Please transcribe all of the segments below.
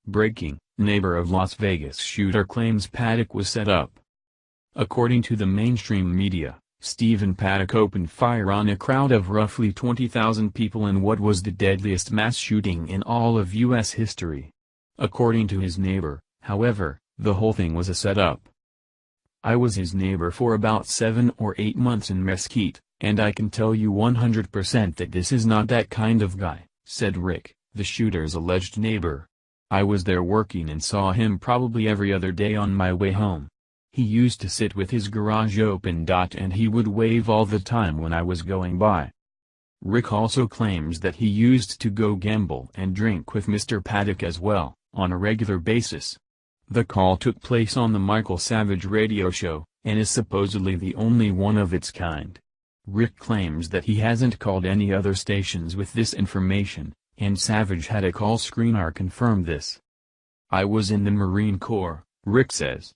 Breaking: neighbor of Las Vegas shooter claims Paddock was set up. According to the mainstream media, Stephen Paddock opened fire on a crowd of roughly 20,000 people in what was the deadliest mass shooting in all of U.S. history. According to his neighbor, however, the whole thing was a setup. "I was his neighbor for about 7 or 8 months in Mesquite, and I can tell you 100% that this is not that kind of guy," said Rick, the shooter's alleged neighbor. "I was there working and saw him probably every other day on my way home. He used to sit with his garage open. And he would wave all the time when I was going by." Rick also claims that he used to go gamble and drink with Mr. Paddock as well, on a regular basis. The call took place on the Michael Savage radio show, and is supposedly the only one of its kind. Rick claims that he hasn't called any other stations with this information, and Savage had a call screener confirm this. "I was in the Marine Corps," Rick says.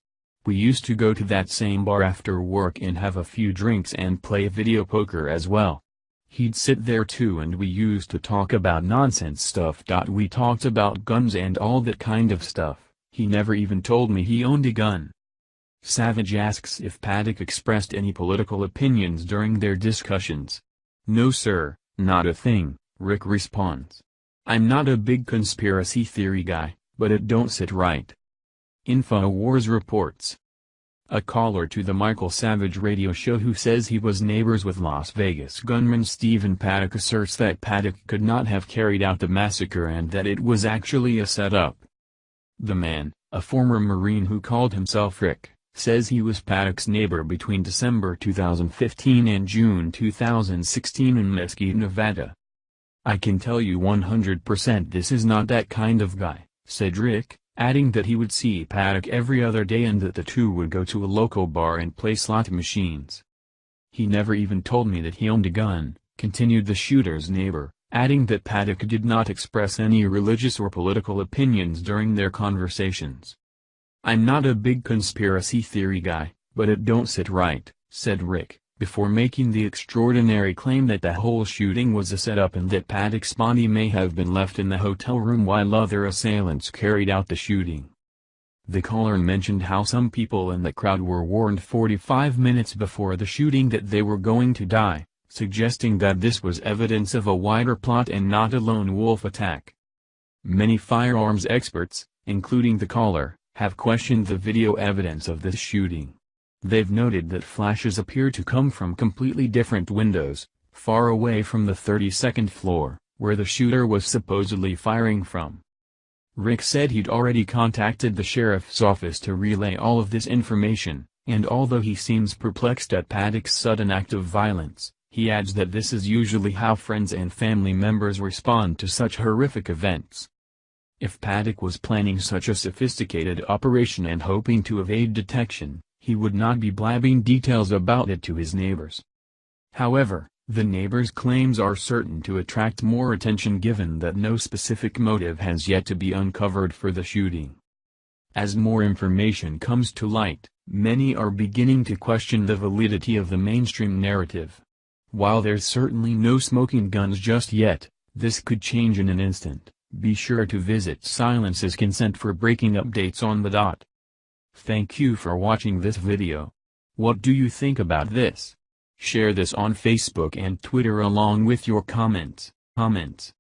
"We used to go to that same bar after work and have a few drinks and play video poker as well. He'd sit there too and we used to talk about nonsense stuff. We talked about guns and all that kind of stuff. He never even told me he owned a gun." Savage asks if Paddock expressed any political opinions during their discussions. "No sir, not a thing," Rick responds. "I'm not a big conspiracy theory guy, but it don't sit right." InfoWars reports. A caller to the Michael Savage radio show who says he was neighbors with Las Vegas gunman Stephen Paddock asserts that Paddock could not have carried out the massacre and that it was actually a setup. The man, a former Marine who called himself Rick, says he was Paddock's neighbor between December 2015 and June 2016 in Mesquite, Nevada. "I can tell you 100% this is not that kind of guy," said Rick, adding that he would see Paddock every other day and that the two would go to a local bar and play slot machines. "He never even told me that he owned a gun," continued the shooter's neighbor, adding that Paddock did not express any religious or political opinions during their conversations. "I'm not a big conspiracy theory guy, but it don't sit right," said Rick, before making the extraordinary claim that the whole shooting was a setup and that Paddock's body may have been left in the hotel room while other assailants carried out the shooting. The caller mentioned how some people in the crowd were warned 45 minutes before the shooting that they were going to die, suggesting that this was evidence of a wider plot and not a lone wolf attack. Many firearms experts, including the caller, have questioned the video evidence of this shooting. They've noted that flashes appear to come from completely different windows, far away from the 32nd floor, where the shooter was supposedly firing from. Rick said he'd already contacted the sheriff's office to relay all of this information, and although he seems perplexed at Paddock's sudden act of violence, he adds that this is usually how friends and family members respond to such horrific events. If Paddock was planning such a sophisticated operation and hoping to evade detection, he would not be blabbing details about it to his neighbors. However, the neighbors' claims are certain to attract more attention given that no specific motive has yet to be uncovered for the shooting. As more information comes to light, many are beginning to question the validity of the mainstream narrative. While there's certainly no smoking guns just yet, this could change in an instant. Be sure to visit Silence is Consent for breaking updates on the dot. Thank you for watching this video. What do you think about this? Share this on Facebook and Twitter along with your comments.